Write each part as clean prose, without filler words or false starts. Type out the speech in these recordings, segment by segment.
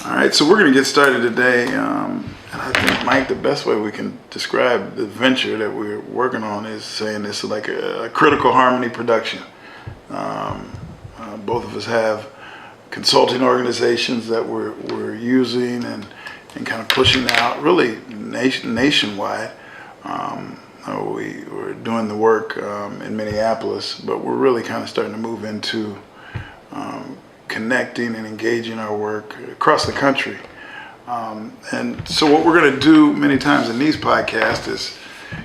All right, so we're going to get started today. And I think, Mike, the best way we can describe the venture that we're working on is saying this is like a critical harmony production. Both of us have consulting organizations that we're using and kind of pushing out really nationwide. We're doing the work in Minneapolis, but we're really kind of starting to move into connecting and engaging our work across the country. And so what we're going to do many times in these podcasts is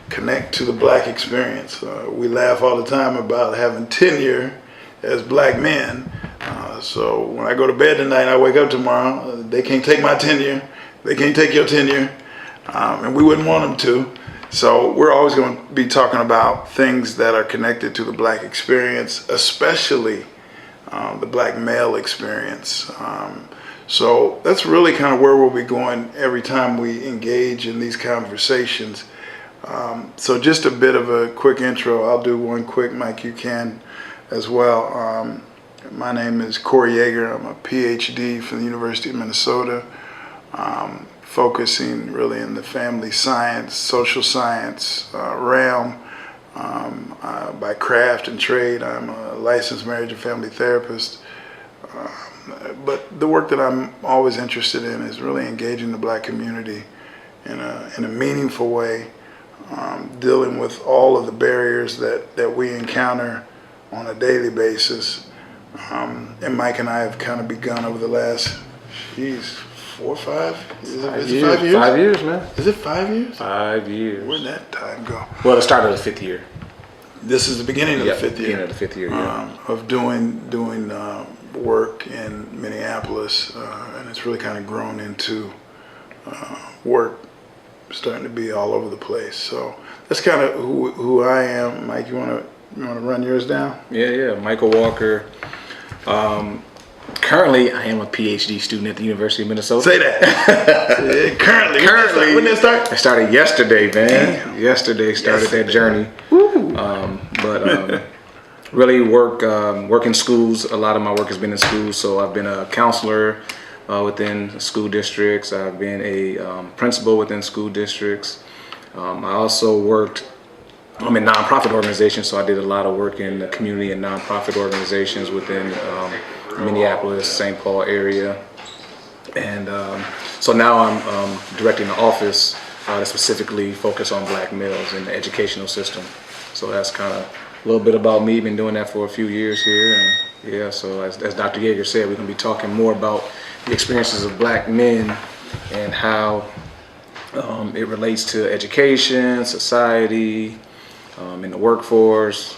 connect to the Black experience. We laugh all the time about having tenure as Black men. So when I go to bed tonight, I wake up tomorrow, they can't take my tenure, they can't take your tenure, and we wouldn't want them to. So we're always going to be talking about things that are connected to the Black experience, especially the Black male experience. So that's really kind of where we'll be going every time we engage in these conversations. So just a bit of a quick intro. I'll do one quick, Mike, you can as well. My name is Corey Yeager. I'm a PhD from the University of Minnesota, focusing really in the family science, social science realm. By craft and trade, I'm a licensed marriage and family therapist. But the work that I'm always interested in is really engaging the Black community in a meaningful way, dealing with all of the barriers that we encounter on a daily basis. And Mike and I have kind of begun over the last, 4 or 5? Is it 5 years? 5 years, man. Is it 5 years? 5 years. Where'd that time go? Well, the start of the 5th year. This is the beginning of the 5th year. Beginning of the 5th year, yeah. Of doing work in Minneapolis, and it's really kind of grown into work starting to be all over the place. So that's kind of who I am. Mike, you want to run yours down? Yeah. Michael Walker. Currently, I am a PhD student at the University of Minnesota. Say that. Currently. When did it start? I started yesterday, man. Damn. Yesterday started that journey. But really work in schools. A lot of my work has been in schools. So I've been a counselor within school districts. I've been a principal within school districts. I also worked. I'm in nonprofit organizations, so I did a lot of work in the community and nonprofit organizations within Minneapolis, St. Paul area. And so now I'm directing an office that specifically focus on Black males in the educational system. So that's kind of a little bit about me. Been doing that for a few years here. And yeah, so as Dr. Yeager said, we're going to be talking more about the experiences of Black men and how it relates to education, society, in the workforce,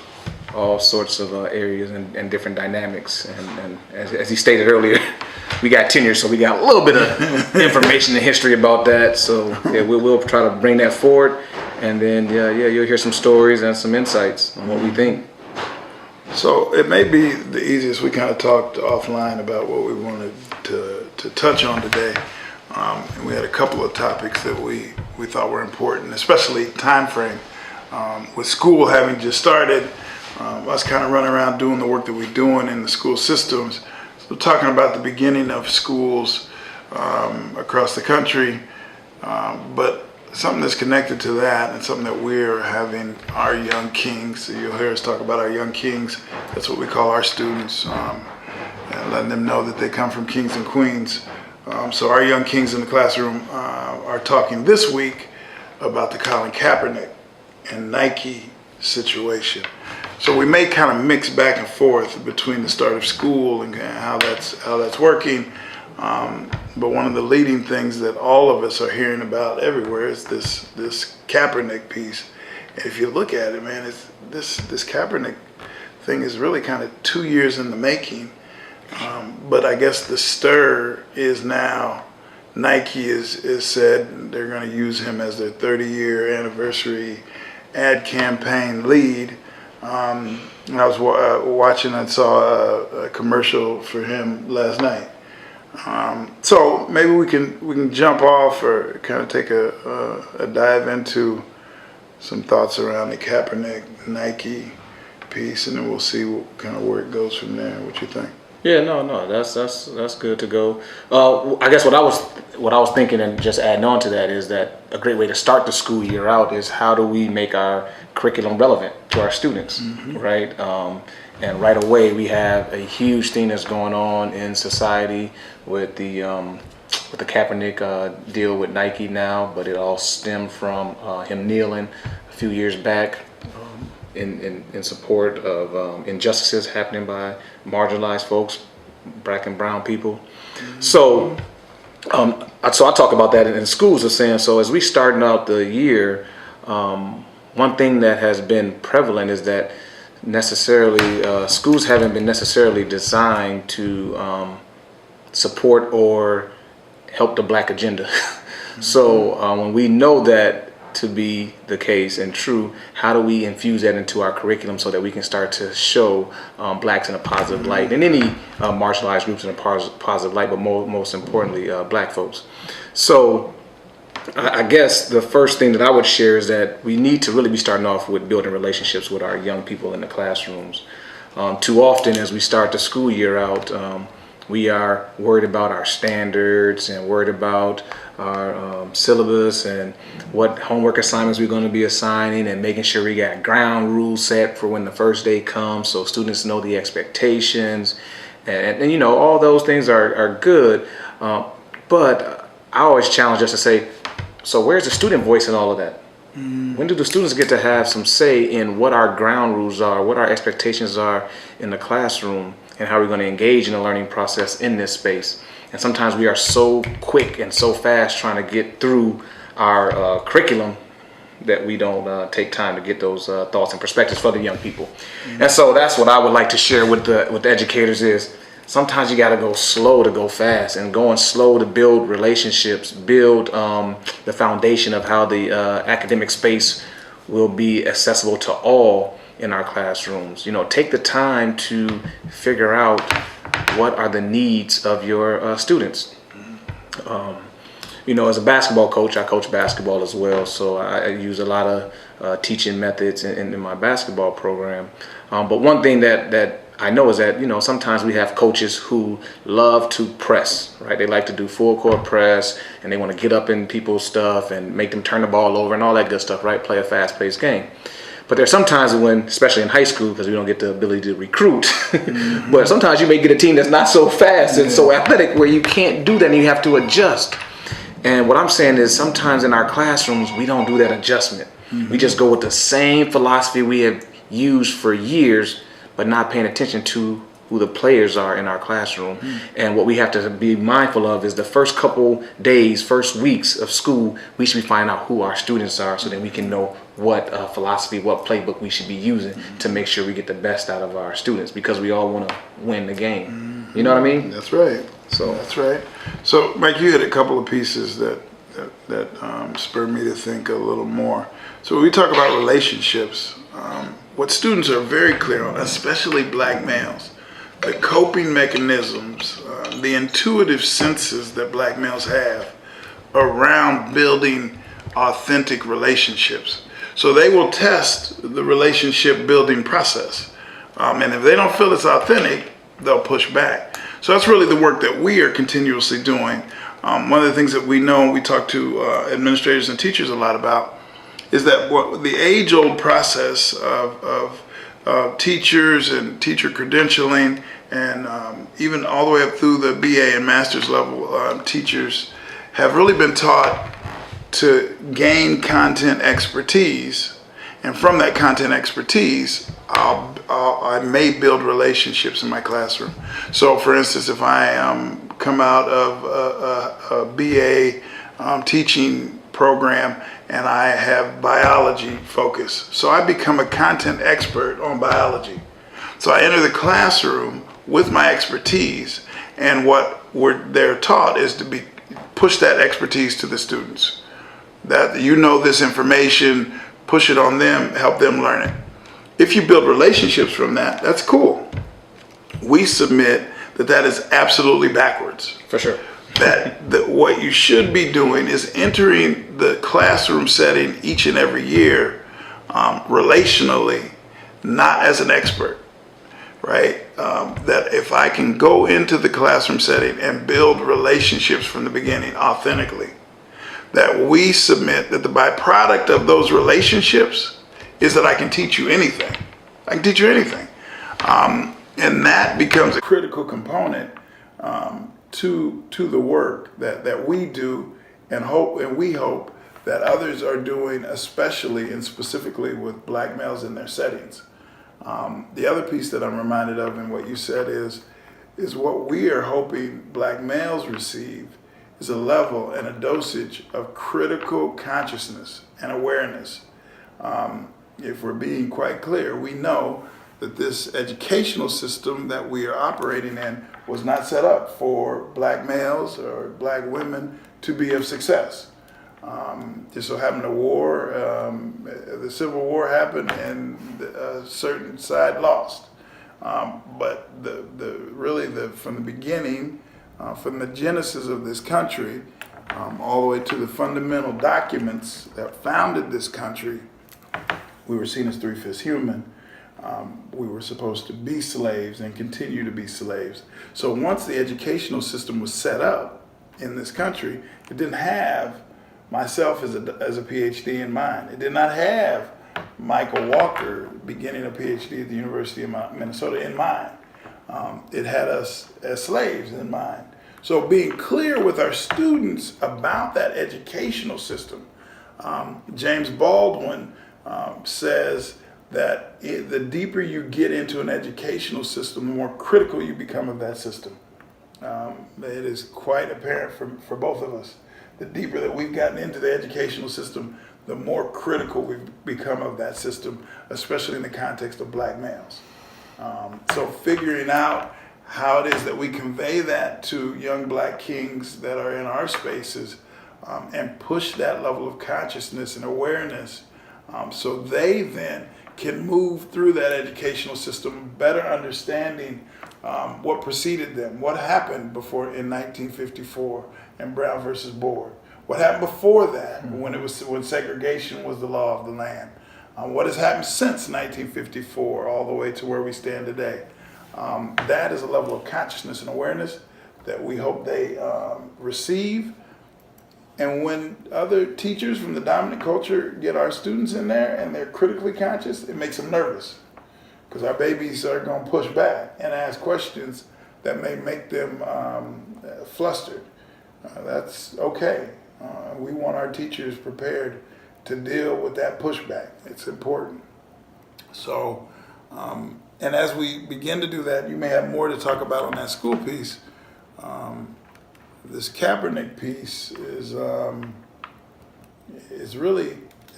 all sorts of areas and different dynamics. And as he stated earlier, we got tenure, so we got a little bit of information and history about that. So yeah, we'll try to bring that forward, and then you'll hear some stories and some insights on what we think. So it may be the easiest. We kind of talked offline about what we wanted to touch on today. And we had a couple of topics that we thought were important, especially time frame. With school having just started, us kind of running around doing the work that we're doing in the school systems. So talking about the beginning of schools across the country, but something that's connected to that and something that we're having our young kings. So you'll hear us talk about our young kings. That's what we call our students, and letting them know that they come from kings and queens. So our young kings in the classroom are talking this week about the Colin Kaepernick and Nike situation. So we may kind of mix back and forth between the start of school and how that's working. But one of the leading things that all of us are hearing about everywhere is this Kaepernick piece. And if you look at it, man, this Kaepernick thing is really kind of 2 years in the making. But I guess the stir is now Nike is said they're going to use him as their 30-year anniversary ad campaign lead. And I was watching and saw a commercial for him last night. So maybe we can jump off or kind of take a dive into some thoughts around the Kaepernick Nike piece, and then we'll see what kind of where it goes from there. What you think? Yeah, no, that's good to go. I guess what I was thinking, and just adding on to that, is that a great way to start the school year out is how do we make our curriculum relevant to our students, right? And right away we have a huge thing that's going on in society with the Kaepernick deal with Nike now, but it all stemmed from him kneeling a few years back. In support of injustices happening by marginalized folks, black and brown people. So I talk about that in schools, of saying, so as we starting out the year, one thing that has been prevalent is that necessarily schools haven't been necessarily designed to support or help the black agenda. So when we know that to be the case and true, how do we infuse that into our curriculum so that we can start to show blacks in a positive light, and any marginalized groups in a positive light, but most importantly, black folks. So I guess the first thing that I would share is that we need to really be starting off with building relationships with our young people in the classrooms. Too often as we start the school year out, we are worried about our standards and worried about our syllabus and what homework assignments we're going to be assigning, and making sure we got ground rules set for when the first day comes so students know the expectations. And you know, all those things are good. But I always challenge us to say, so where's the student voice in all of that? When do the students get to have some say in what our ground rules are, what our expectations are in the classroom, and how we're going to engage in the learning process in this space? And sometimes we are so quick and so fast trying to get through our curriculum that we don't take time to get those thoughts and perspectives for the young people. And so that's what I would like to share with the educators is, sometimes you got to go slow to go fast, and going slow to build relationships, build the foundation of how the academic space will be accessible to all in our classrooms. You know, take the time to figure out what are the needs of your students. You know, as a basketball coach, I coach basketball as well, so I use a lot of teaching methods in my basketball program. But one thing that I know is that, you know, sometimes we have coaches who love to press, right? They like to do full court press, and they want to get up in people's stuff and make them turn the ball over and all that good stuff, right? Play a fast-paced game. But there's sometimes when, especially in high school, because we don't get the ability to recruit, but sometimes you may get a team that's not so fast and so athletic where you can't do that and you have to adjust. And what I'm saying is, sometimes in our classrooms, we don't do that adjustment. We just go with the same philosophy we have used for years, but not paying attention to who the players are in our classroom. And what we have to be mindful of is the first couple days, first weeks of school, we should be finding out who our students are, so that we can know what philosophy, what playbook we should be using to make sure we get the best out of our students, because we all want to win the game. You know what I mean? That's right. So That's right. So, Mike, you had a couple of pieces that spurred me to think a little more. So when we talk about relationships, what students are very clear on, especially black males, the coping mechanisms, the intuitive senses that black males have around building authentic relationships. So they will test the relationship building process. And if they don't feel it's authentic, they'll push back. So that's really the work that we are continuously doing. One of the things that we know, and we talk to administrators and teachers a lot about, is that what the age-old process of teachers and teacher credentialing, and even all the way up through the BA and master's level teachers have really been taught to gain content expertise, and from that content expertise, I may build relationships in my classroom. So, for instance, if I come out of a BA teaching program and I have biology focus, so I become a content expert on biology. So I enter the classroom with my expertise, and what they're taught is to push that expertise to the students. That you know this information, push it on them, help them learn it. If you build relationships from that, that's cool. We submit that is absolutely backwards. for sure. That what you should be doing is entering the classroom setting each and every year relationally, not as an expert. right? That if I can go into the classroom setting and build relationships from the beginning authentically, that we submit that the byproduct of those relationships is that I can teach you anything. I can teach you anything. And that becomes a critical component to the work that we do, and we hope that others are doing, especially and specifically with black males in their settings. The other piece that I'm reminded of in what you said is what we are hoping black males receive is a level and a dosage of critical consciousness and awareness. If we're being quite clear, we know that this educational system that we are operating in was not set up for black males or black women to be of success. Just so happened the Civil War happened and a certain side lost. But from the beginning, from the genesis of this country, all the way to the fundamental documents that founded this country, we were seen as 3/5 human. We were supposed to be slaves and continue to be slaves. So once the educational system was set up in this country, it didn't have myself as a PhD in mind. It did not have Michael Walker beginning a PhD at the University of Minnesota in mind. It had us as slaves in mind. So being clear with our students about that educational system, James Baldwin says that the deeper you get into an educational system, the more critical you become of that system. It is quite apparent for both of us. The deeper that we've gotten into the educational system, the more critical we've become of that system, especially in the context of black males. So figuring out how it is that we convey that to young black kings that are in our spaces and push that level of consciousness and awareness so they then can move through that educational system better understanding what preceded them, what happened before in 1954 and Brown versus Board, what happened before that when segregation was the law of the land, what has happened since 1954 all the way to where we stand today. That is a level of consciousness and awareness that we hope they receive. And when other teachers from the dominant culture get our students in there and they're critically conscious, it makes them nervous because our babies are going to push back and ask questions that may make them flustered. That's okay. We want our teachers prepared to deal with that pushback. It's important. So, and as we begin to do that, you may have more to talk about on that school piece. This Kaepernick piece is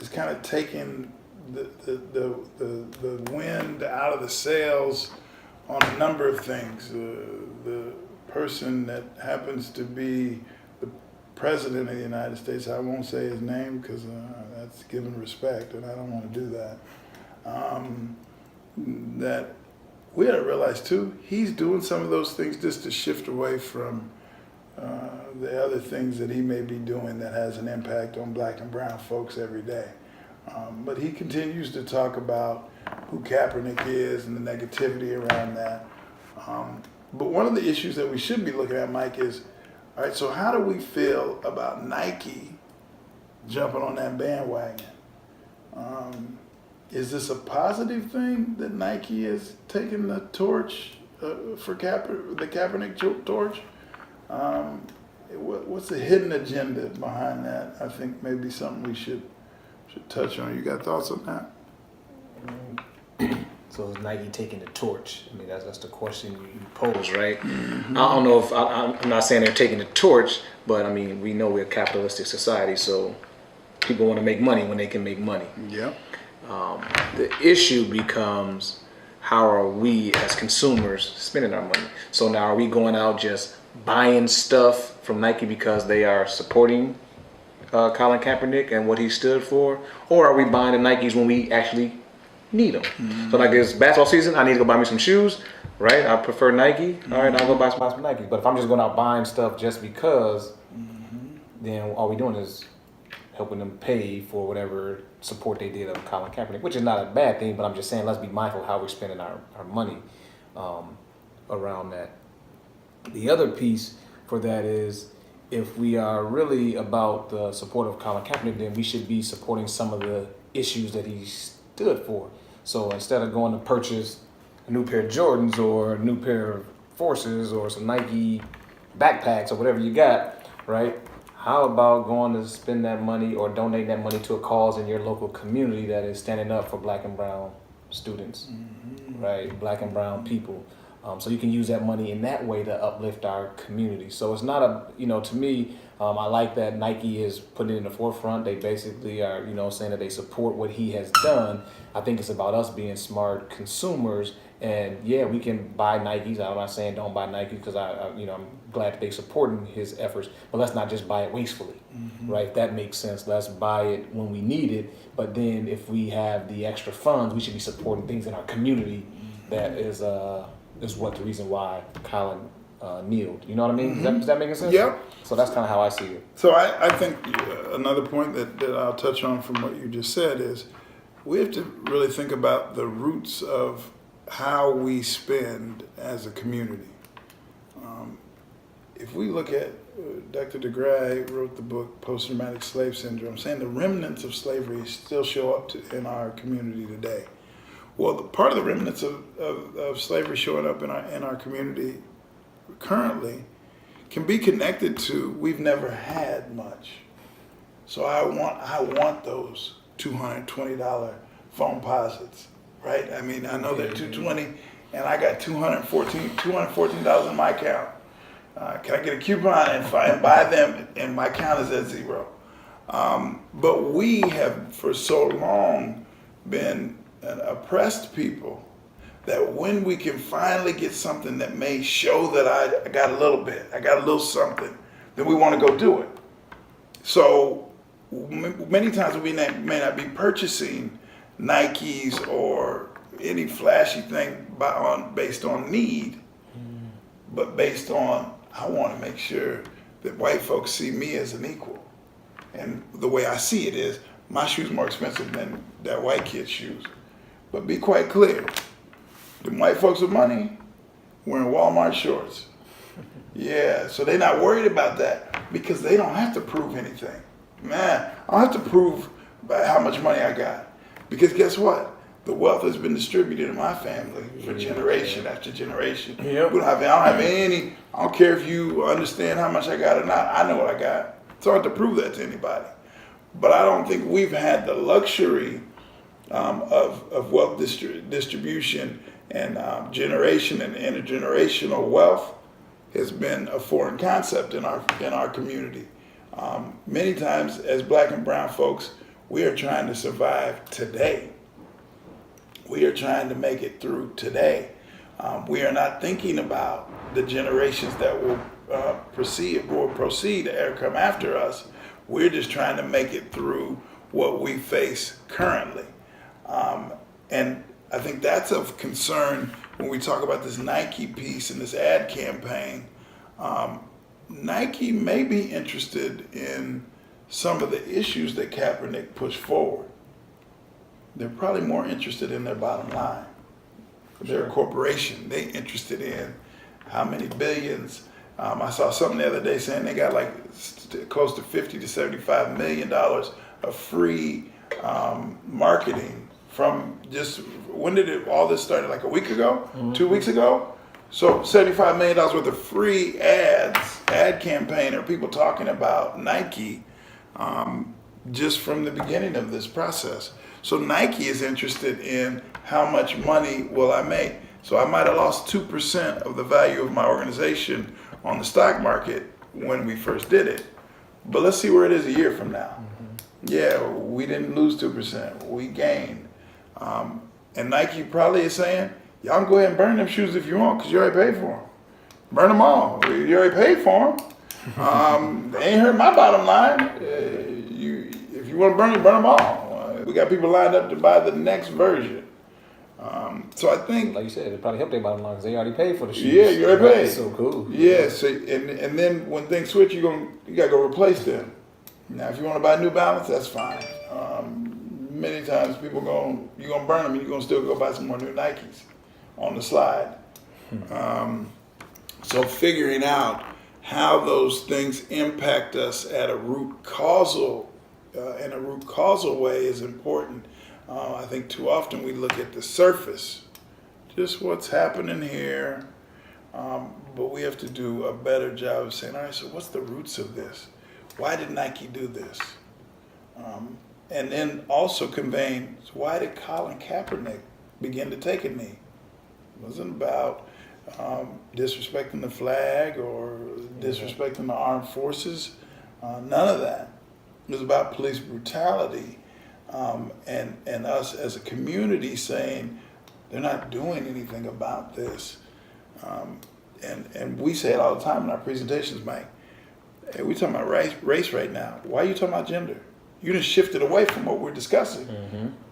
kind of taking the wind out of the sails on a number of things. The person that happens to be the president of the United States, I won't say his name because that's giving respect, and I don't want to do that. That we got to realize too, he's doing some of those things just to shift away from the other things that he may be doing that has an impact on black and brown folks every day. But he continues to talk about who Kaepernick is and the negativity around that. But one of the issues that we should be looking at, Mike, is, all right, so how do we feel about Nike jumping on that bandwagon? Is this a positive thing that Nike is taking the torch for the Kaepernick torch? What's the hidden agenda behind that? I think maybe something we should touch on. You got thoughts on that? So is Nike taking the torch? I mean, that's the question you pose, right? Mm-hmm. I don't know if I'm not saying they're taking the torch, but I mean, we know we're a capitalistic society, so people want to make money when they can make money. Yeah. The issue becomes, how are we as consumers spending our money? So now, are we going out just buying stuff from Nike because they are supporting Colin Kaepernick and what he stood for, or are we buying the Nikes when we actually need them? Mm-hmm. So like this basketball season, I need to go buy me some shoes, right? I prefer Nike. Mm-hmm. All right, I'll go buy some Nike. But if I'm just going out buying stuff just because, then all we're doing is helping them pay for whatever support they did of Colin Kaepernick, which is not a bad thing, but I'm just saying let's be mindful of how we're spending our money. around that. The other piece for that is, if we are really about the support of Colin Kaepernick, then we should be supporting some of the issues that he stood for. So instead of going to purchase a new pair of Jordans or a new pair of Forces or some Nike backpacks or whatever you got, right? How about going to spend that money or donate that money to a cause in your local community that is standing up for Black and brown students, right? Black and brown people. So you can use that money in that way to uplift our community. So it's not a, to me, I like that Nike is putting it in the forefront. They basically are, saying that they support what he has done. I think it's about us being smart consumers. And yeah, we can buy Nikes. I'm not saying don't buy Nike, because I'm glad that they supporting his efforts. But let's not just buy it wastefully, right? If that makes sense. Let's buy it when we need it. But then if we have the extra funds, we should be supporting things in our community that is what the reason why Colin kneeled. You know what I mean? Is that making sense? Yep. So that's kind of how I see it. So I think another point that I'll touch on from what you just said is we have to really think about the roots of how we spend as a community. If we look at Dr. DeGrasse wrote the book Post-Traumatic Slave Syndrome, saying the remnants of slavery still show up in our community today. Well, part of the remnants of slavery showing up in our community currently can be connected to we've never had much. So I want those $220 phone posits, right? I mean, I know they're $220, and I got $214 in my account. Can I get a coupon and buy them? And my account is at zero. But we have for so long been an oppressed people that when we can finally get something that may show that I got a little bit, I got a little something, then we want to go do it. So many times we may not be purchasing Nikes or any flashy thing based on need, but based on I want to make sure that white folks see me as an equal. And the way I see it is my shoes more expensive than that white kid's shoes. But be quite clear, the white folks with money wearing Walmart shorts. Yeah, so they're not worried about that because they don't have to prove anything. Man, I don't have to prove by how much money I got. Because guess what? The wealth has been distributed in my family for generation after generation. Yep. I don't care if you understand how much I got or not. I know what I got. It's hard to prove that to anybody. But I don't think we've had the luxury of wealth distribution and generation and intergenerational wealth has been a foreign concept in our community. Many times as Black and brown folks, we are trying to survive today. We are trying to make it through today. We are not thinking about the generations that will proceed or come after us. We're just trying to make it through what we face currently. And I think that's of concern when we talk about this Nike piece and this ad campaign. Nike may be interested in some of the issues that Kaepernick pushed forward. They're probably more interested in their bottom line. They're a corporation. They're interested in how many billions. I saw something the other day saying they got like close to $50 to $75 million of free marketing from just, when did all this started? Like a week ago? 2 weeks ago? So $75 million worth of free ad campaign, or people talking about Nike just from the beginning of this process. So Nike is interested in how much money will I make. So I might have lost 2% of the value of my organization on the stock market when we first did it. But let's see where it is a year from now. Yeah, we didn't lose 2%, we gained. And Nike probably is saying, y'all can go ahead and burn them shoes if you want, because you already paid for them. Burn them all, you already paid for them. They ain't hurt my bottom line. If you want to burn them all. We got people lined up to buy the next version. So I think, like you said, it probably helped their bottom line because they already paid for the shoes. Yeah, you already paid. That's so cool. Yeah, so and then when things switch, you gotta go replace them. Now, if you want to buy New Balance, that's fine. Many times people you're gonna burn them, and you're gonna still go buy some more new Nikes on the slide. So figuring out how those things impact us at a root causal, in a root causal way is important. I think too often we look at the surface, just what's happening here, but we have to do a better job of saying, all right, so what's the roots of this? Why did Nike do this? And then also conveying, why did Colin Kaepernick begin to take a knee? It wasn't about disrespecting the flag or disrespecting the armed forces. None of that. It was about police brutality, and us as a community saying they're not doing anything about this. And we say it all the time in our presentations, Mike. Hey, we're talking about race right now. Why are you talking about gender? You just shifted away from what we're discussing.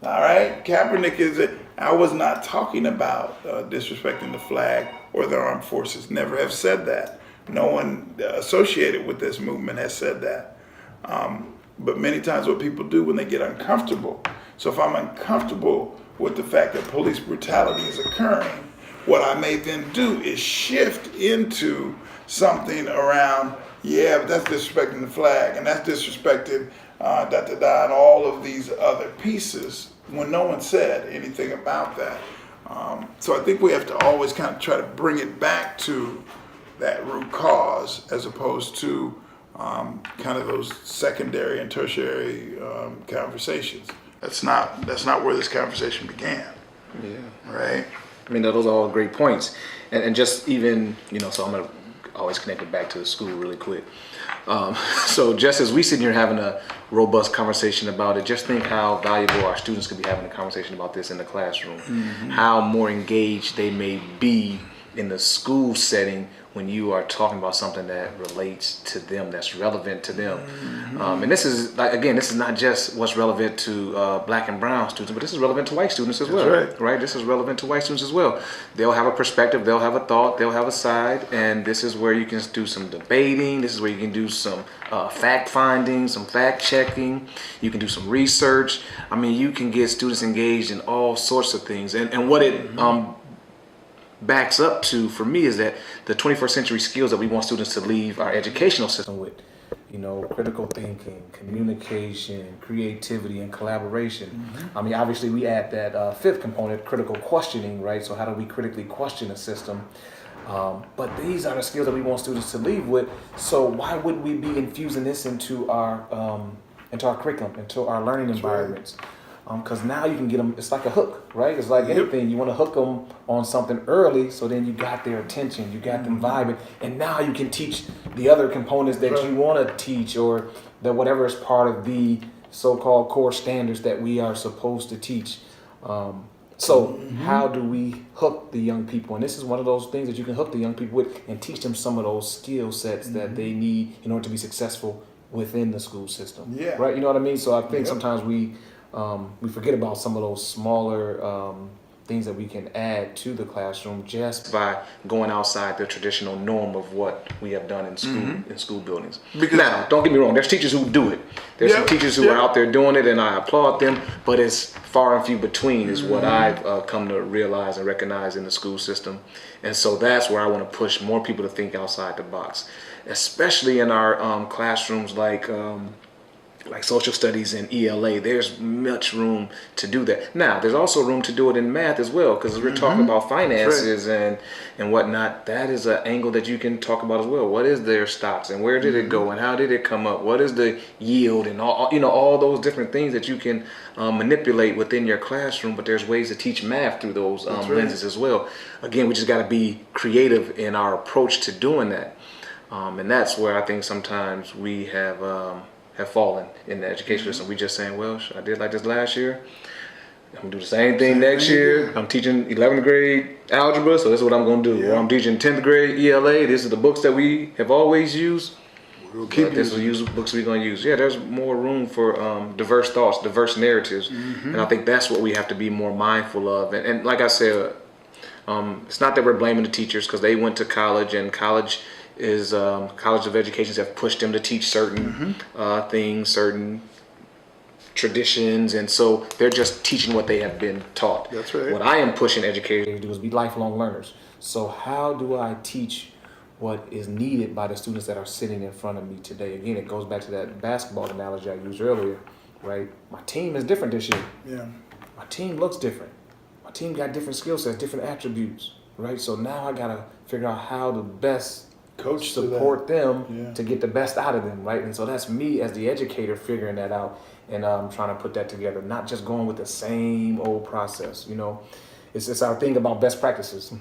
All right, Kaepernick I was not talking about disrespecting the flag or the armed forces. Never have said that. No one associated with this movement has said that. But many times what people do when they get uncomfortable. So if I'm uncomfortable with the fact that police brutality is occurring, what I may then do is shift into something around, yeah, but that's disrespecting the flag, and that's disrespecting and all of these other pieces when no one said anything about that. So I think we have to always kind of try to bring it back to that root cause as opposed to kind of those secondary and tertiary conversations. That's not where this conversation began. Yeah. Right? I mean, those are all great points. And just even, so I'm going to always connect it back to the school really quick. So just as we sit here having a robust conversation about it, just think how valuable our students could be having a conversation about this in the classroom. How more engaged they may be in the school setting when you are talking about something that relates to them, that's relevant to them. And this is, this is not just what's relevant to black and brown students, but this is relevant to white students as well. Right? This is relevant to white students as well. They'll have a perspective, they'll have a thought, they'll have a side, and this is where you can do some debating, this is where you can do some fact finding, some fact checking, you can do some research. I mean, you can get students engaged in all sorts of things. And what it backs up to for me is that the 21st century skills that we want students to leave our educational system with, critical thinking, communication, creativity, and collaboration. I mean, obviously we add that fifth component, critical questioning, right? So how do we critically question a system? But these are the skills that we want students to leave with. So why would we be infusing this into our curriculum, into our learning environments? Because now you can get them, it's like a hook, right? It's like anything, you want to hook them on something early, so then you got their attention, you got them vibing, and now you can teach the other components that you want to teach, or that whatever is part of the so-called core standards that we are supposed to teach. So how do we hook the young people? And this is one of those things that you can hook the young people with and teach them some of those skill sets that they need in order to be successful within the school system. Right? You know what I mean? So I think sometimes we forget about some of those smaller things that we can add to the classroom just by going outside the traditional norm of what we have done in school in school buildings. Now, don't get me wrong, there's teachers who do it. There's some teachers who are out there doing it, and I applaud them, but it's far and few between is what I've come to realize and recognize in the school system. And so that's where I want to push more people to think outside the box, especially in our classrooms like social studies and ELA. There's much room to do that. Now, there's also room to do it in math as well, because we're talking about finances and whatnot. That is an angle that you can talk about as well. What is their stocks, and where did it go, and how did it come up? What is the yield, and all those different things that you can manipulate within your classroom. But there's ways to teach math through those lenses as well. Again, we just got to be creative in our approach to doing that, and that's where I think sometimes we have fallen in the education system. We just saying, well, I did like this last year, I'm gonna do the same thing next year. I'm teaching 11th grade algebra, so this is what I'm gonna do. Or I'm teaching 10th grade ELA, these are the books that we have always used. This is books we're gonna use. Yeah, there's more room for diverse thoughts, diverse narratives, and I think that's what we have to be more mindful of. And like I said, it's not that we're blaming the teachers, because they went to college, and college of educations have pushed them to teach certain things, certain traditions, and so they're just teaching what they have been taught. That's right. What I am pushing educators to do is be lifelong learners. So how do I teach what is needed by the students that are sitting in front of me today? Again, it goes back to that basketball analogy I used earlier, right? My team is different this year. Yeah. My team looks different. My team got different skill sets, different attributes, right? So now I gotta figure out how to best Coach to support them Yeah. to get the best out of them, right? And so that's me as the educator figuring that out and trying to put that together, not just going with the same old process. You know, it's our thing about best practices,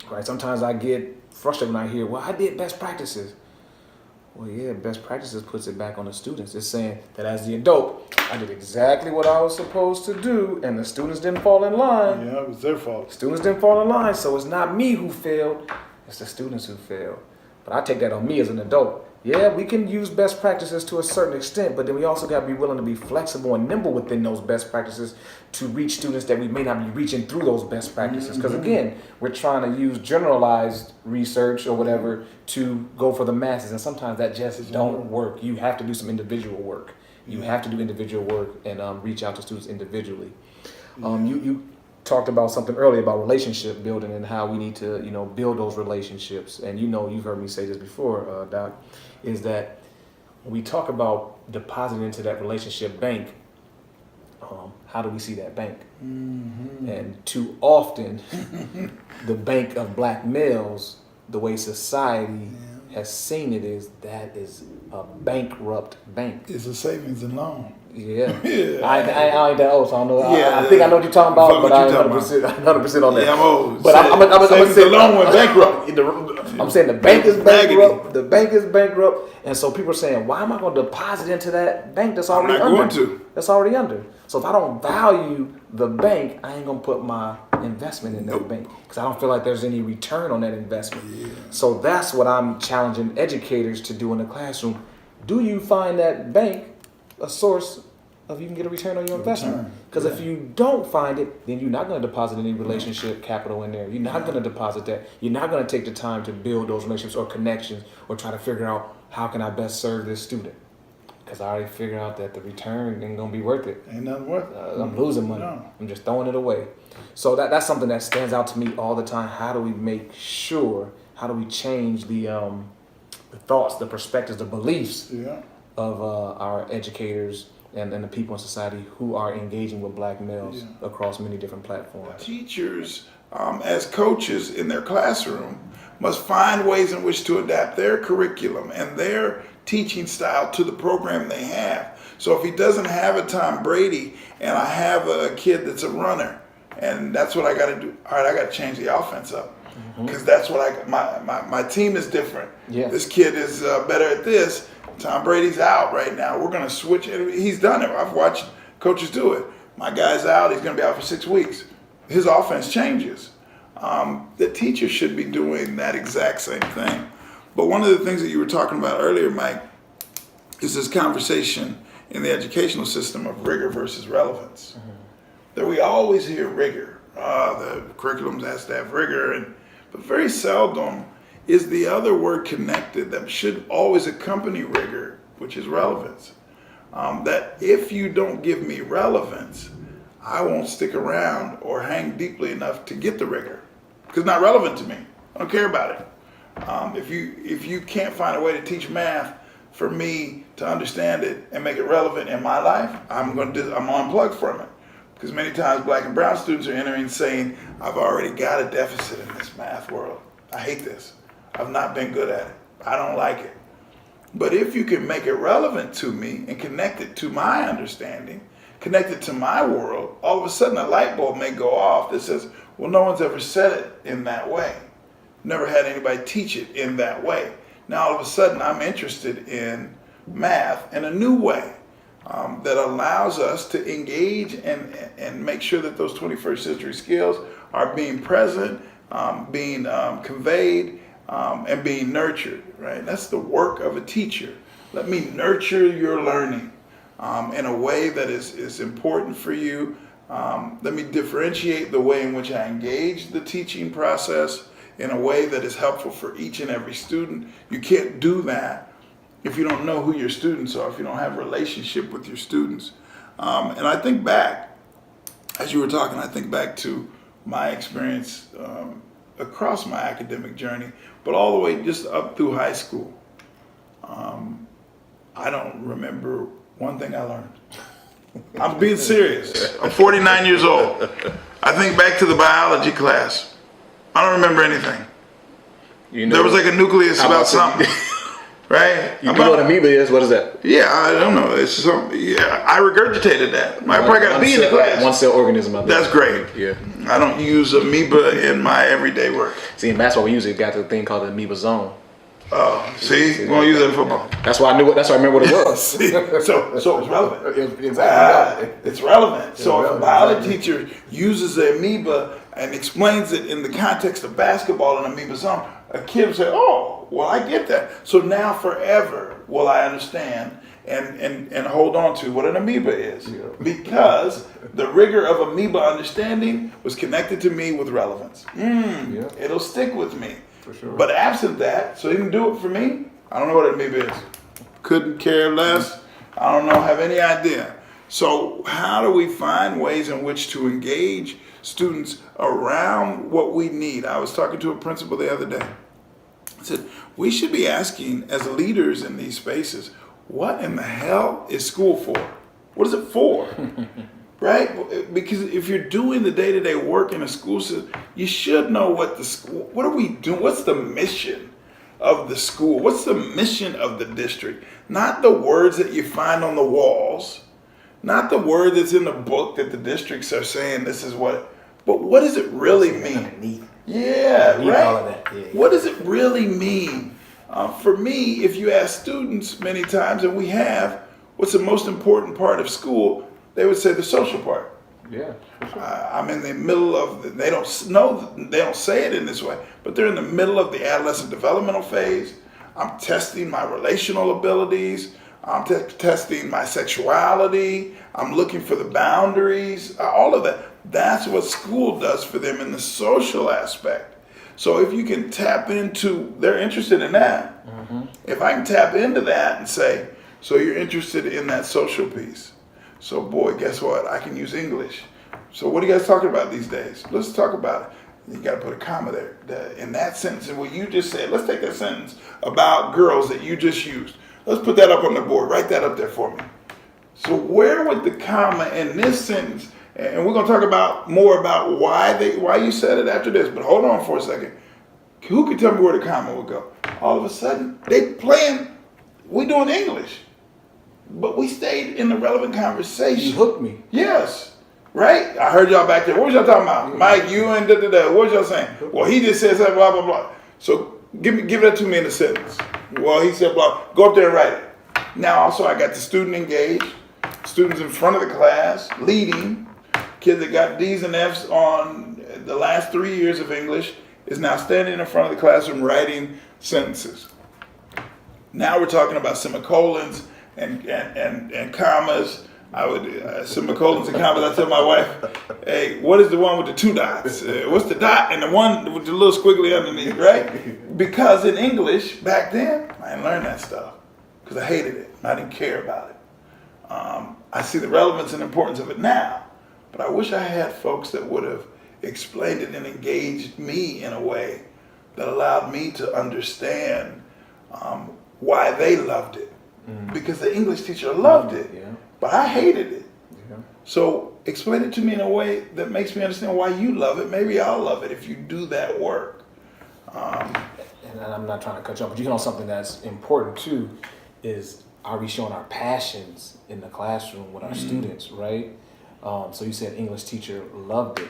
right? Sometimes I get frustrated when I hear, well, I did best practices. Well, yeah, best practices puts it back on the students. It's saying that as the adult, I did exactly what I was supposed to do, and the students didn't fall in line. Yeah, it was their fault. Students didn't fall in line, so it's not me who failed, it's the students who failed. But I take that on me as an adult. Yeah, we can use best practices to a certain extent, but then we also got to be willing to be flexible and nimble within those best practices to reach students that we may not be reaching through those best practices. Because again, we're trying to use generalized research or whatever to go for the masses, and sometimes that just don't work. You have to do some individual work. You have to do individual work and reach out to students individually. You talked about something earlier about relationship building and how we need to, build those relationships. And you've heard me say this before, Doc, is that when we talk about depositing into that relationship bank, how do we see that bank? Mm-hmm. And too often, the bank of black males, the way society has seen it that is a bankrupt bank. It's a savings and loan. Yeah. Yeah. I ain't that old, so I don't know. Yeah. I think I know what you're talking about, but I ain't talking 100% on that. Yeah, I'm old. But I'm savings and loan went bankrupt. I'm saying the bank is bankrupt. The bank is bankrupt, and so people are saying, "Why am I going to deposit into that bank that's already not under?" going to. That's already under. So if I don't value the bank, I ain't gonna put my investment in that bank because I don't feel like there's any return on that investment. Yeah. So that's what I'm challenging educators to do in the classroom. Do you find that bank a source of you can get a return on your investment? Because if you don't find it, then you're not going to deposit any relationship capital in there. You're not going to deposit that. You're not going to take the time to build those relationships or connections or try to figure out how can I best serve this student. Because I already figured out that the return ain't going to be worth it. Ain't nothing worth it. I'm losing money. No. I'm just throwing it away. So that's something that stands out to me all the time. How do we make sure, how do we change the thoughts, the perspectives, the beliefs of our educators and the people in society who are engaging with black males across many different platforms? Teachers, as coaches in their classroom, must find ways in which to adapt their curriculum and their teaching style to the program they have. So if he doesn't have a Tom Brady and I have a kid that's a runner, and that's what I got to do. All right, I got to change the offense up because that's what my team is different. Yeah. This kid is better at this. Tom Brady's out right now. We're going to switch it. He's done it. I've watched coaches do it. My guy's out. He's going to be out for 6 weeks. His offense changes. The teacher should be doing that exact same thing. But one of the things that you were talking about earlier, Mike, is this conversation in the educational system of rigor versus relevance. That we always hear rigor. The curriculum has to have rigor, but very seldom is the other word connected that should always accompany rigor, which is relevance. That if you don't give me relevance, I won't stick around or hang deeply enough to get the rigor, because it's not relevant to me. I don't care about it. If you can't find a way to teach math for me to understand it and make it relevant in my life, I'm unplugged from it. Because many times black and brown students are entering saying, I've already got a deficit in this math world. I hate this. I've not been good at it. I don't like it. But if you can make it relevant to me and connect it to my understanding, connect it to my world, all of a sudden a light bulb may go off that says, well, no one's ever said it in that way. Never had anybody teach it in that way. Now all of a sudden I'm interested in math in a new way. That allows us to engage and make sure that those 21st century skills are being present, being conveyed, and being nurtured, right? That's the work of a teacher. Let me nurture your learning in a way that is important for you. Let me differentiate the way in which I engage the teaching process in a way that is helpful for each and every student. You can't do that if you don't know who your students are, if you don't have a relationship with your students. And I think back, as you were talking, I think back to my experience across my academic journey, but all the way just up through high school. I don't remember one thing I learned. I'm being serious. I'm 49 years old. I think back to the biology class. I don't remember anything. You know, There was like a nucleus about something, right? You know what amoeba is? What is that? Yeah, I don't know. It's some. Yeah, I regurgitated that. I probably got a B in the class. One cell organism. I think. That's great. Yeah. I don't use amoeba in my everyday work. See, in basketball, we usually got the thing called the amoeba zone. Oh, see, we won't use that in football. That's why I knew. That's why I remember what it was. See, so it's relevant. Exactly. It's relevant. So if a biology teacher uses the amoeba and explains it in the context of basketball and amoeba zone, a kid will say, "Oh, well, I get that." So now forever will I understand and hold on to what an amoeba is, because the rigor of amoeba understanding was connected to me with relevance. It'll stick with me. For sure. But absent that, so he didn't do it for me. I don't know what an amoeba is. Couldn't care less. I don't know, have any idea. So how do we find ways in which to engage students around what we need? I was talking to a principal the other day. I said, we should be asking as leaders in these spaces, what in the hell is school for? What is it for? Right? Because if you're doing the day-to-day work in a school system, you should know what the school, what are we doing? What's the mission of the school? What's the mission of the district? Not the words that you find on the walls, not the word that's in the book that the districts are saying this is what, but what does it really mean? Yeah, Need right? all of that. Yeah. What does it really mean? For me, if you ask students many times, and we have, what's the most important part of school? They would say the social part. Yeah. For sure. I'm in the middle of, they don't say it in this way, but they're in the middle of the adolescent developmental phase. I'm testing my relational abilities. I'm testing my sexuality. I'm looking for the boundaries, all of that. That's what school does for them in the social aspect. So if you can tap into, they're interested in that. Mm-hmm. If I can tap into that and say, so you're interested in that social piece. So boy, guess what? I can use English. So what are you guys talking about these days? Let's talk about it. You got to put a comma there in that sentence. And what you just said, let's take that sentence about girls that you just used. Let's put that up on the board. Write that up there for me. So where would the comma in this sentence, and we're going to talk about more about why you said it after this, but hold on for a second. Who can tell me where the comma would go? All of a sudden, we doing English. But we stayed in the relevant conversation. You hooked me. Yes. Right? I heard y'all back there. What was y'all talking about? Yeah. Mike, you and da-da-da. What was y'all saying? Well, he just said something, blah, blah, blah. So give that to me in a sentence. Well, he said, blah. Go up there and write it. Now, also, I got the student engaged, students in front of the class, leading. Kids that got D's and F's on the last 3 years of English is now standing in front of the classroom writing sentences. Now we're talking about semicolons and commas. I would semicolons and commas. I tell my wife, "Hey, what is the one with the 2 dots? What's the dot and the one with the little squiggly underneath?" Right? Because in English back then, I didn't learn that stuff because I hated it. I didn't care about it. I see the relevance and importance of it now, but I wish I had folks that would have explained it and engaged me in a way that allowed me to understand why they loved it. Because the English teacher loved it, but I hated it. Yeah. So explain it to me in a way that makes me understand why you love it. Maybe I'll love it if you do that work. And I'm not trying to cut you off, but you know something that's important too is, are we showing our passions in the classroom with our students, right? So you said English teacher loved it.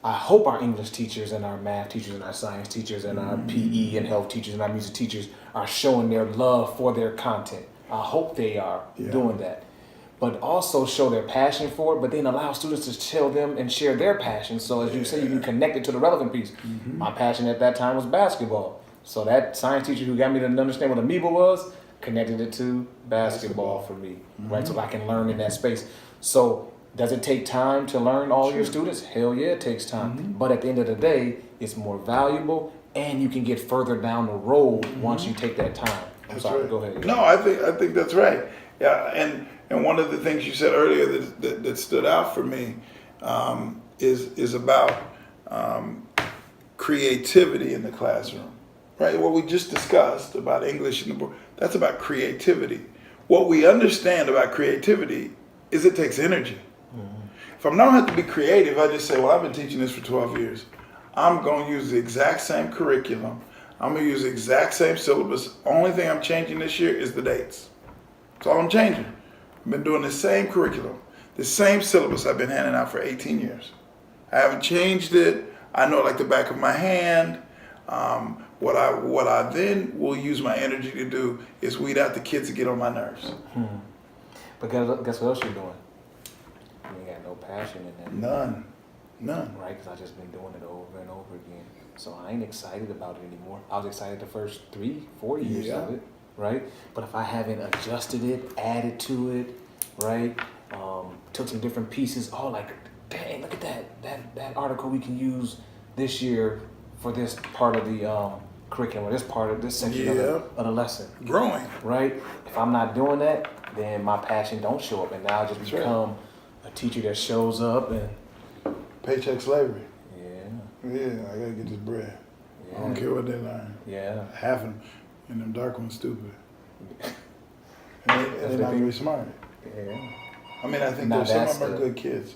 I hope our English teachers and our math teachers and our science teachers and our PE and health teachers and our music teachers are showing their love for their content. I hope they are doing that. But also show their passion for it, but then allow students to tell them and share their passion. So as you say, you can connect it to the relevant piece. My passion at that time was basketball. So that science teacher who got me to understand what amoeba was, connected it to basketball for me, right? So I can learn in that space. So does it take time to learn all your students? Hell yeah, it takes time. But at the end of the day, it's more valuable and you can get further down the road once you take that time. I'm sorry, go ahead. No, I think that's right. Yeah, and one of the things you said earlier that stood out for me is about creativity in the classroom, right? What we just discussed about English in the book, that's about creativity. What we understand about creativity is it takes energy. If I don't have to be creative, I just say, well, I've been teaching this for 12 years. I'm going to use the exact same curriculum. I'm going to use the exact same syllabus. Only thing I'm changing this year is the dates. That's all I'm changing. I've been doing the same curriculum, the same syllabus I've been handing out for 18 years. I haven't changed it. I know it like the back of my hand. What I then will use my energy to do is weed out the kids that get on my nerves. But guess what else you're doing? You ain't got no passion in that. None. Right? Because I've just been doing it over and over again. So I ain't excited about it anymore. I was excited the first 3-4 years of it, right? But if I haven't adjusted it, added to it, right? Took some different pieces. Oh, like, dang, look at that article we can use this year for this part of the curriculum, or this part of this section of the lesson. Growing. Right? If I'm not doing that, then my passion don't show up, and now I just become a teacher that shows up and paycheck slavery. Yeah, I gotta get this bread. yeah. I don't care what they learn. Yeah. Half of them, and them dark ones stupid. And they're not very smart. Yeah. I mean, I think Now some of that's them are the- good kids.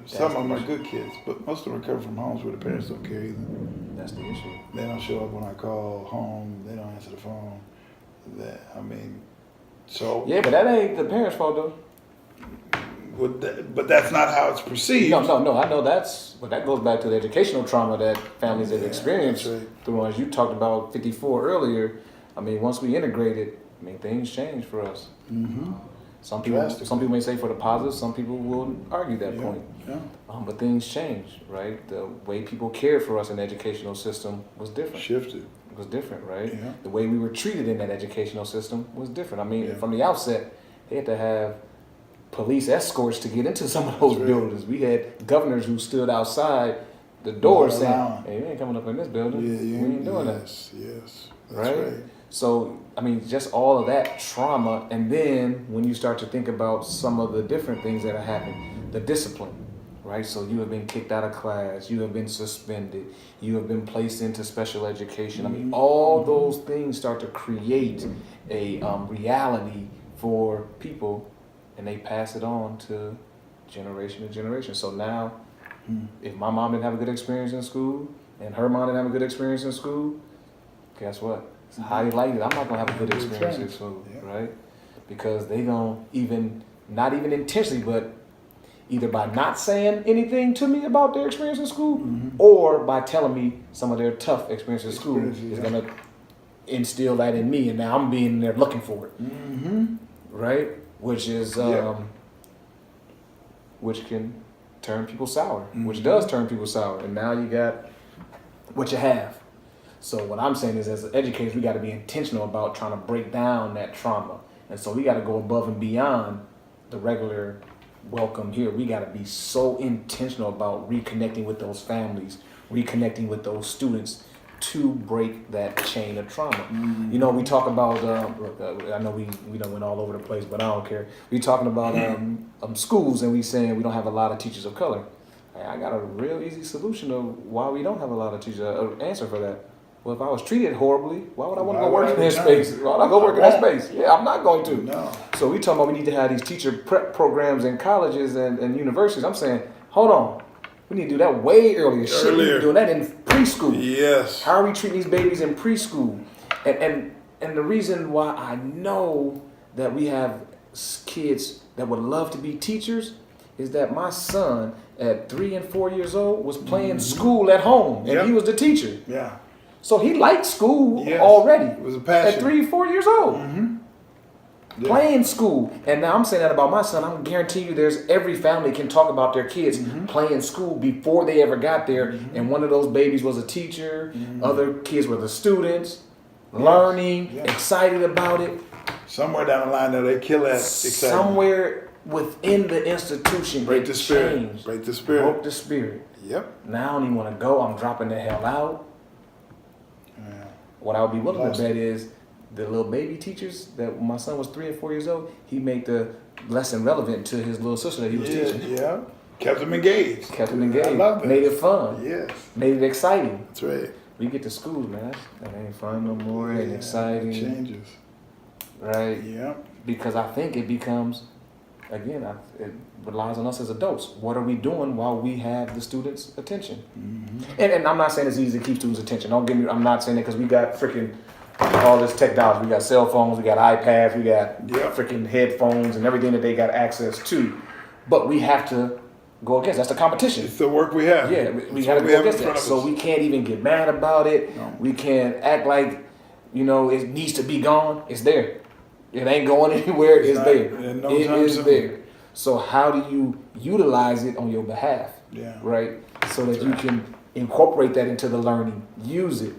Some of them are good kids, but most of them are coming from homes where the parents don't care either. That's the issue. They don't show up when I call home. They don't answer the phone. So. Yeah, but that ain't the parents' fault though. But that's not how it's perceived. No. I know but that goes back to the educational trauma that families have experienced that's right. through, as you talked about 54 earlier. I mean, once we integrated, I mean, things change for us. Mm-hmm. Some people Drastically. may say for the positive. Some people will argue that point. Yeah. But things change, right? The way people cared for us in the educational system was different. Shifted. It was different, right? Yeah. The way we were treated in that educational system was different. I mean, Yeah. from the outset, they had to have police escorts to get into some of those That's right. buildings. We had governors who stood outside the door Not saying, allowing. "Hey, you ain't coming up in this building. Yeah, We ain't doing that." Yes. That's Right? right. So, I mean, just all of that trauma. And then when you start to think about some of the different things that are happening, the discipline, right? So you have been kicked out of class, you have been suspended, you have been placed into special education. I mean, all those things start to create a reality for people, and they pass it on to generation. So now, if my mom didn't have a good experience in school, and her mom didn't have a good experience in school, guess what? It's highly likely I'm not gonna have a good experience in school, right? Because they gonna not even intentionally, but either by not saying anything to me about their experience in school, or by telling me some of their tough experience in school is gonna instill that in me, and now I'm being there looking for it, right? Which is which can turn people sour, which does turn people sour, and now you got what you have. So what I'm saying is, as educators, we got to be intentional about trying to break down that trauma. And so we got to go above and beyond the regular welcome here. We got to be so intentional about reconnecting with those families, reconnecting with those students to break that chain of trauma. You know, we talk about, I know we done went all over the place, but I don't care. We talking about schools, and we saying we don't have a lot of teachers of color. I got a real easy solution of why we don't have a lot of teachers, answer for that. Well, if I was treated horribly, why would I want to go work in that space? Why would I go work in that space? Yeah, I'm not going to. No. So we talking about we need to have these teacher prep programs in colleges and universities. I'm saying, hold on. We need to do that way earlier. Shit, we need to be doing that in preschool. Yes. How are we treating these babies in preschool? And the reason why I know that we have kids that would love to be teachers is that my son at 3 and 4 years old was playing school at home, and he was the teacher. Yeah. So he liked school Yes. already. It was a passion. At 3, 4 years old. Playing school. And now I'm saying that about my son. I'm guarantee you there's every family can talk about their kids playing school before they ever got there. And one of those babies was a teacher. Other kids were the students, learning, excited about it. Somewhere down the line, though, they kill that excitement. Somewhere within the institution, Break it the spirit. changed. Break the spirit. Broke the spirit. Yep. Now I don't even want to go. I'm dropping the hell out. Yeah. What I would be willing Lost to bet is the little baby teachers that when my son was 3 and 4 years old, he made the lesson relevant to his little sister that he was teaching. Yeah. Kept them engaged. Kept them engaged. I love that. Made it fun. Yes. Made it exciting. That's right. We get to school, man. That ain't fun no more. It ain't exciting. It changes. Right? Yeah. Because I think it becomes, again, it relies on us as adults. What are we doing while we have the students' attention? Mm-hmm. And I'm not saying it's easy to keep students' attention. Don't get me. I'm not saying it because we got freaking all this technology. We got cell phones. We got iPads. We got freaking headphones and everything that they got access to. But we have to go against. That's the competition. It's the work we have. Yeah, we got to go against that. So we can't even get mad about it. No. We can't act like, it needs to be gone. It's there. It ain't going anywhere. It's there. No It time is soon. there. So how do you utilize it on your behalf? Yeah. Right? So that you can incorporate that into the learning. Use it.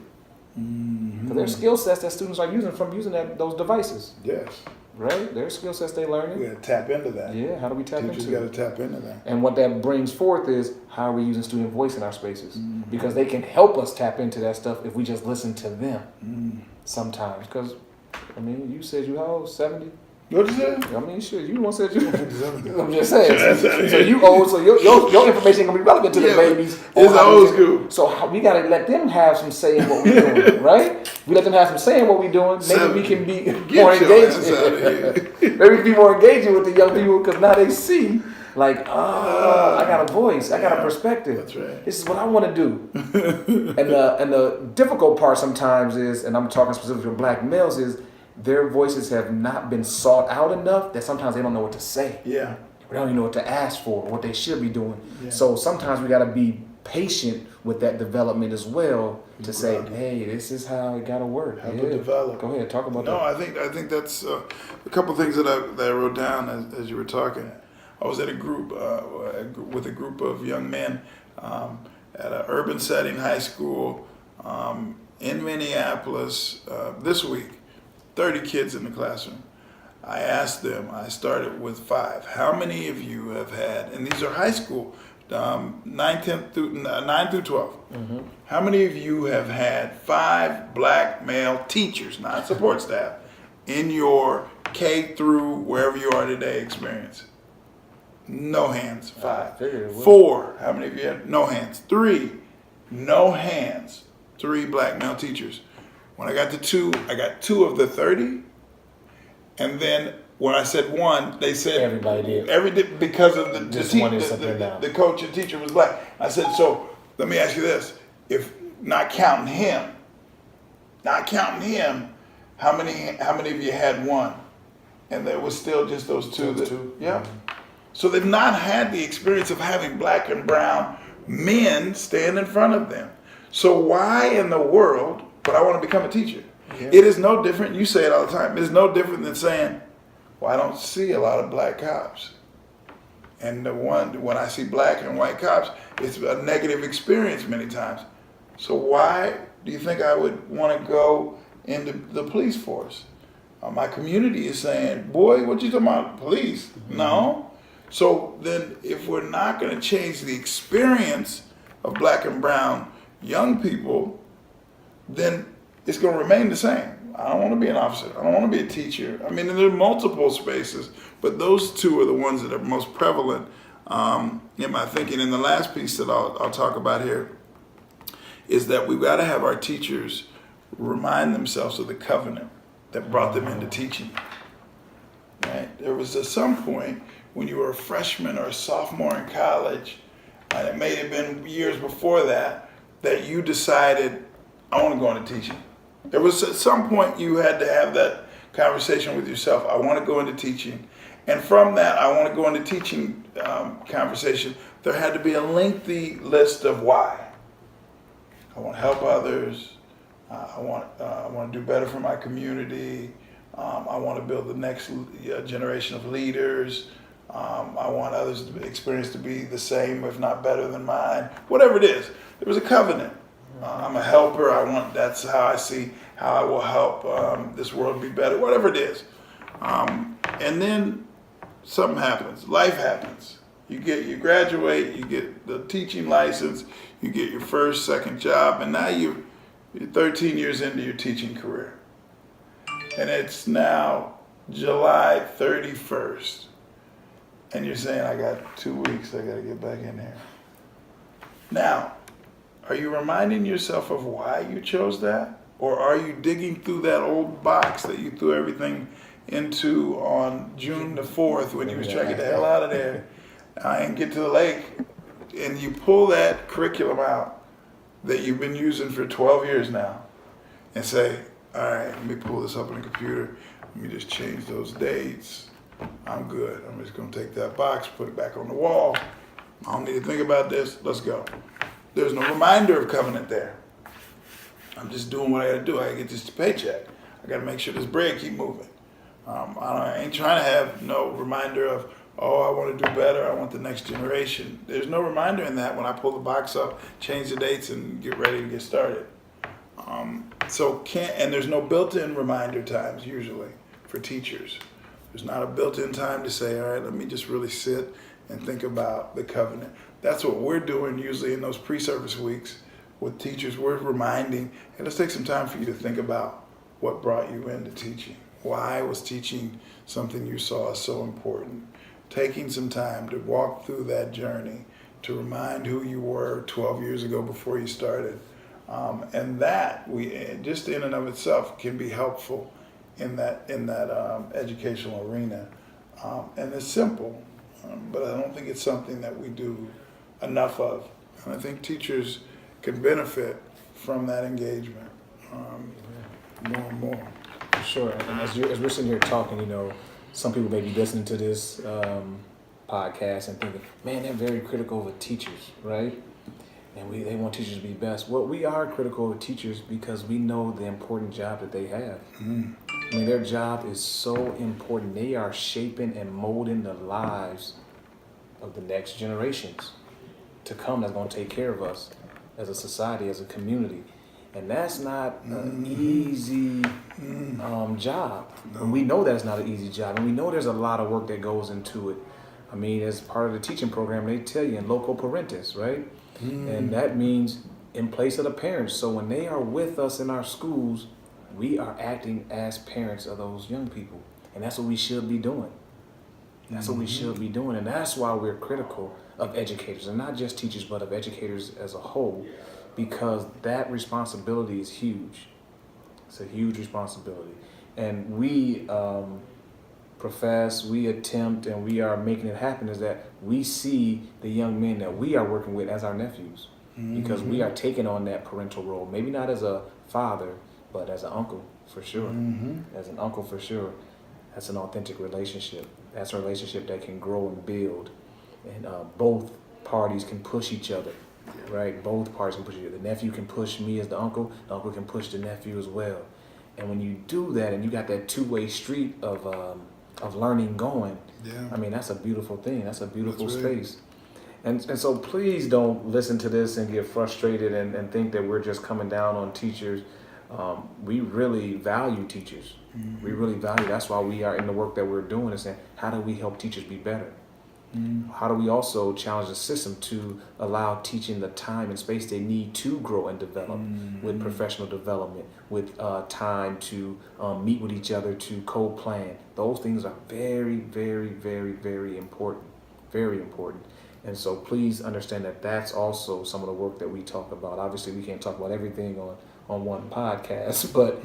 Because there's skill sets that students are using from using those devices. Yes. Right? There's skill sets they're learning. We got to tap into that. Yeah, how do we tap Teachers into got it? to tap into that. And what that brings forth is how are we using student voice in our spaces? Because they can help us tap into that stuff if we just listen to them sometimes. Because, you said you how old? 70? What you say? Shit, you the one said you. I'm just saying. So you old, so your information gonna be relevant to the babies. It's old school. So we gotta let them have some say in what we're doing, right? We let them have some say in what we're doing. Maybe we can be more engaging. Maybe we can be more engaging with the young people because now they see, like, I got a voice, I got a perspective. That's right. This is what I want to do. and the difficult part sometimes is, and I'm talking specifically for black males, is their voices have not been sought out enough that sometimes they don't know what to say. Yeah. They don't even know what to ask for, what they should be doing. Yeah. So sometimes we got to be patient with that development as well to say, hey, this is how it got to work. How to develop. Go ahead, talk about No, that. I think that's a couple things that I wrote down as you were talking. I was at a group with a group of young men at an urban setting high school in Minneapolis this week. 30 kids in the classroom. I asked them, I started with 5. How many of you have had, and these are high school, 9 through 12. How many of you have had 5 black male teachers, not support staff, in your K through wherever you are today experience? No hands. 5. 4. How many of you had no hands? 3. No hands. 3 black male teachers. When I got to 2, I got 2 of the 30. And then when I said 1, they said everybody did. Because of the coach and teacher was black. I said, so let me ask you this: if not counting him, how many of you had 1? And there was still just those 2. Yeah. So they've not had the experience of having black and brown men stand in front of them. So why in the world? But I want to become a teacher. Yeah. It is no different. You say it all the time. It's no different than saying, well, I don't see a lot of black cops. And when I see black and white cops, it's a negative experience many times. So why do you think I would want to go into the police force? My community is saying, boy, what you talking about, police? No. So then if we're not going to change the experience of black and brown young people, then it's going to remain the same. I don't want to be an officer. I don't want to be a teacher. There are multiple spaces, but those 2 are the ones that are most prevalent in my thinking. And the last piece that I'll talk about here is that we've got to have our teachers remind themselves of the covenant that brought them into teaching. Right? There was at some point when you were a freshman or a sophomore in college, and it may have been years before that you decided, I want to go into teaching. There was at some point you had to have that conversation with yourself. I want to go into teaching. And from that, I want to go into teaching conversation. There had to be a lengthy list of why. I want to help others. I want to do better for my community. I want to build the next generation of leaders. I want others' experience to be the same, if not better than mine. Whatever it is, there was a covenant. I'm a helper. That's how I see how I will help this world be better. Whatever it is, and then something happens. Life happens. You graduate. You get the teaching license. You get your first, second job, and now you're 13 years into your teaching career. and it's now July 31st. And you're saying, I got 2 weeks, I got to get back in here. Now, are you reminding yourself of why you chose that? Or are you digging through that old box that you threw everything into on June the 4th when you was trying to get the hell out of there and get to the lake, and you pull that curriculum out that you've been using for 12 years now and say, all right, let me pull this up on the computer, let me just change those dates. I'm good. I'm just going to take that box, put it back on the wall. I don't need to think about this. Let's go. There's no reminder of covenant there. I'm just doing what I got to do. I got to get this paycheck. I got to make sure this bread keep moving. I ain't trying to have no reminder of, oh, I want to do better. I want the next generation. There's no reminder in that when I pull the box up, change the dates, and get ready to get started. And there's no built-in reminder times usually for teachers. There's not a built-in time to say, all right, let me just really sit and think about the covenant. That's what we're doing usually in those pre-service weeks with teachers. We're reminding, hey, let's take some time for you to think about what brought you into teaching. Why was teaching something you saw as so important? Taking some time to walk through that journey, to remind who you were 12 years ago before you started. And that, just in and of itself, can be helpful in that educational arena. And it's simple, but I don't think it's something that we do enough of. And I think teachers can benefit from that engagement more and more. Sure. And as we're sitting here talking, some people may be listening to this podcast and thinking, man, they're very critical of teachers, right? And they want teachers to be best. Well, we are critical of teachers because we know the important job that they have. Mm. I mean, their job is so important. They are shaping and molding the lives of the next generations to come that's going to take care of us as a society, as a community. And that's not an easy job. No. And we know that's not an easy job. And we know there's a lot of work that goes into it. I mean, as part of the teaching program, they tell you in loco parentis, right? And that means in place of the parents. So when they are with us in our schools, we are acting as parents of those young people. And that's what we should be doing. That's what we should be doing. And that's why we're critical of educators, and not just teachers, but of educators as a whole, because that responsibility is huge. It's a huge responsibility. And we profess, we attempt, and we are making it happen is that we see the young men that we are working with as our nephews, because we are taking on that parental role, maybe not as a father, but as an uncle for sure. As an uncle for sure. That's an authentic relationship. That's a relationship that can grow and build, and both parties can push each other, right? Both parties can push each other. The nephew can push me as the uncle can push the nephew as well. And when you do that and you got that two-way street of learning going, I mean, that's a beautiful thing. That's a beautiful space. And so please don't listen to this and get frustrated and think that we're just coming down on teachers. We really value teachers. We really value. That's why we are in the work that we're doing is saying, how do we help teachers be better? How do we also challenge the system to allow teaching the time and space they need to grow and develop with professional development, with time to meet with each other, to co-plan. Those things are very, very, very, very important. Very important. And so please understand that that's also some of the work that we talk about. Obviously, we can't talk about everything on one podcast, but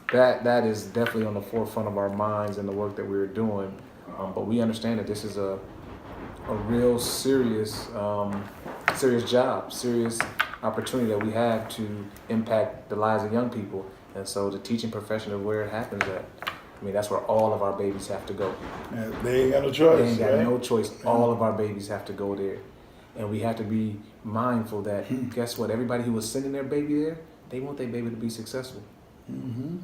that is definitely on the forefront of our minds and the work that we're doing. But we understand that this is a real serious job, serious opportunity that we have to impact the lives of young people. And so the teaching profession is where it happens at. I mean, that's where all of our babies have to go. They ain't got no choice. They ain't got no choice. All of our babies have to go there. And we have to be mindful that, guess what? Everybody who was sending their baby there, they want their baby to be successful.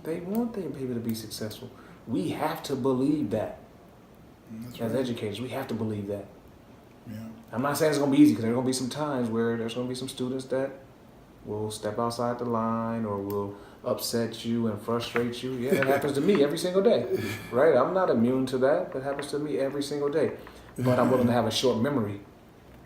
They want their baby to be successful. We have to believe that. As educators, we have to believe that. I'm not saying it's going to be easy, because there are going to be some times where there's going to be some students that will step outside the line or will upset you and frustrate you. Yeah, that happens to me every single day, right? I'm not immune to that. That happens to me every single day. But I'm willing to have a short memory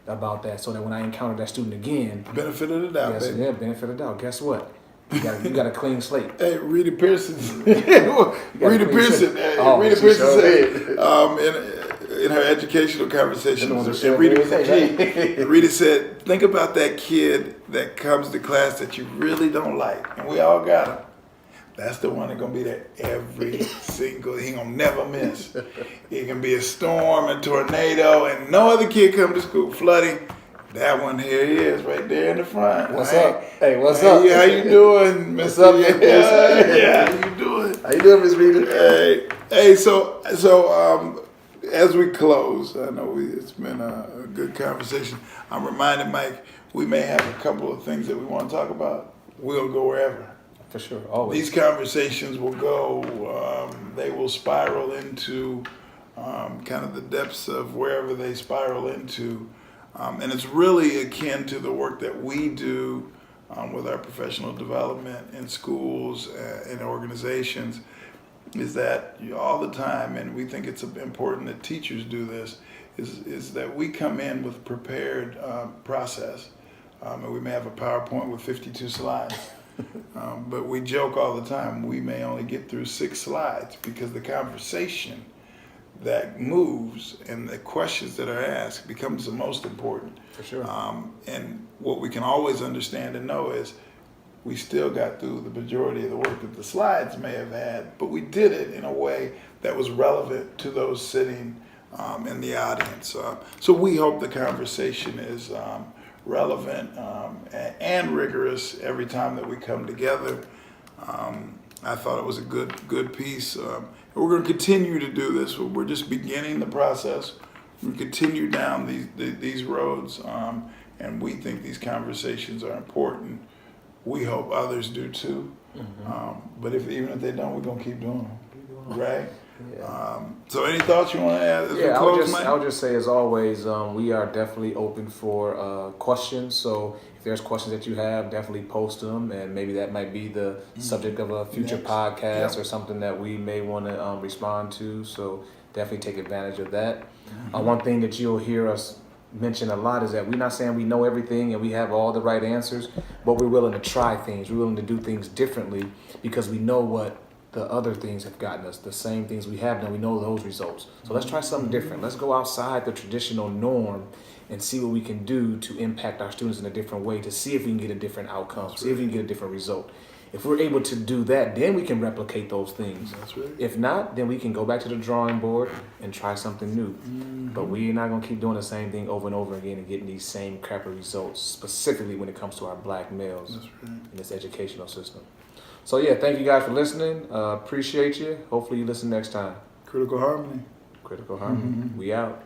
about that so that when I encounter that student again... Benefit of the doubt, baby. Yeah, benefit of the doubt. Guess what? You got a clean slate. Hey, Rita Pearson. gotta Rita clean Pearson. slate. Oh, Rita she Pearson sure said in her educational conversations, Them ones that and show Rita, everything. Rita said, think about that kid that comes to class that you really don't like, and we all got him. That's the one that's gonna be there every single. He gonna never miss. It can be a storm, a tornado, and no other kid come to school flooding. That one here he is, right there in the front. What's Hey, up? Hey, what's hey, up? How you doing, Mister? up, Miss Pearson? Yeah, how you doing? How you doing, Miss Rita? Hey, so as we close, I know it's been a good conversation. I'm reminded, Mike, we may have a couple of things that we want to talk about. We'll go wherever. For sure, always. These conversations will go, they will spiral into kind of the depths of wherever they spiral into. And it's really akin to the work that we do with our professional development in schools and organizations, is that all the time, and we think it's important that teachers do this, is that we come in with a prepared process. And we may have a PowerPoint with 52 slides. But we joke all the time, we may only get through 6 slides because the conversation that moves and the questions that are asked becomes the most important. For sure. And what we can always understand and know is we still got through the majority of the work that the slides may have had, but we did it in a way that was relevant to those sitting in the audience. So we hope the conversation is relevant and rigorous every time that we come together. I thought it was a good piece. We're going to continue to do this. We're just beginning the process. We continue down these roads, and we think these conversations are important. We hope others do too. But even if they don't, we're going to keep doing them, right? Yeah. So any thoughts you want to add as we Yeah, close, Mike? I would just say, as always, we are definitely open for questions. So if there's questions that you have, definitely post them, and maybe that might be the subject of a future Next. podcast Yep. or something that we may want to respond to. So definitely take advantage of that. One thing that you'll hear us mention a lot is that we're not saying we know everything and we have all the right answers, but we're willing to try things. We're willing to do things differently because we know what the other things have gotten us, the same things we have done, we know those results. So let's try something different. Let's go outside the traditional norm and see what we can do to impact our students in a different way, to see if we can get a different outcome, see if we can get a different result. If we're able to do that, then we can replicate those things. That's right. If not, then we can go back to the drawing board and try something new. But we're not going to keep doing the same thing over and over again and getting these same crappy results, specifically when it comes to our black males That's right. in this educational system. So yeah, thank you guys for listening. Appreciate you. Hopefully you listen next time. Critical Harmony. Critical Harmony. We out.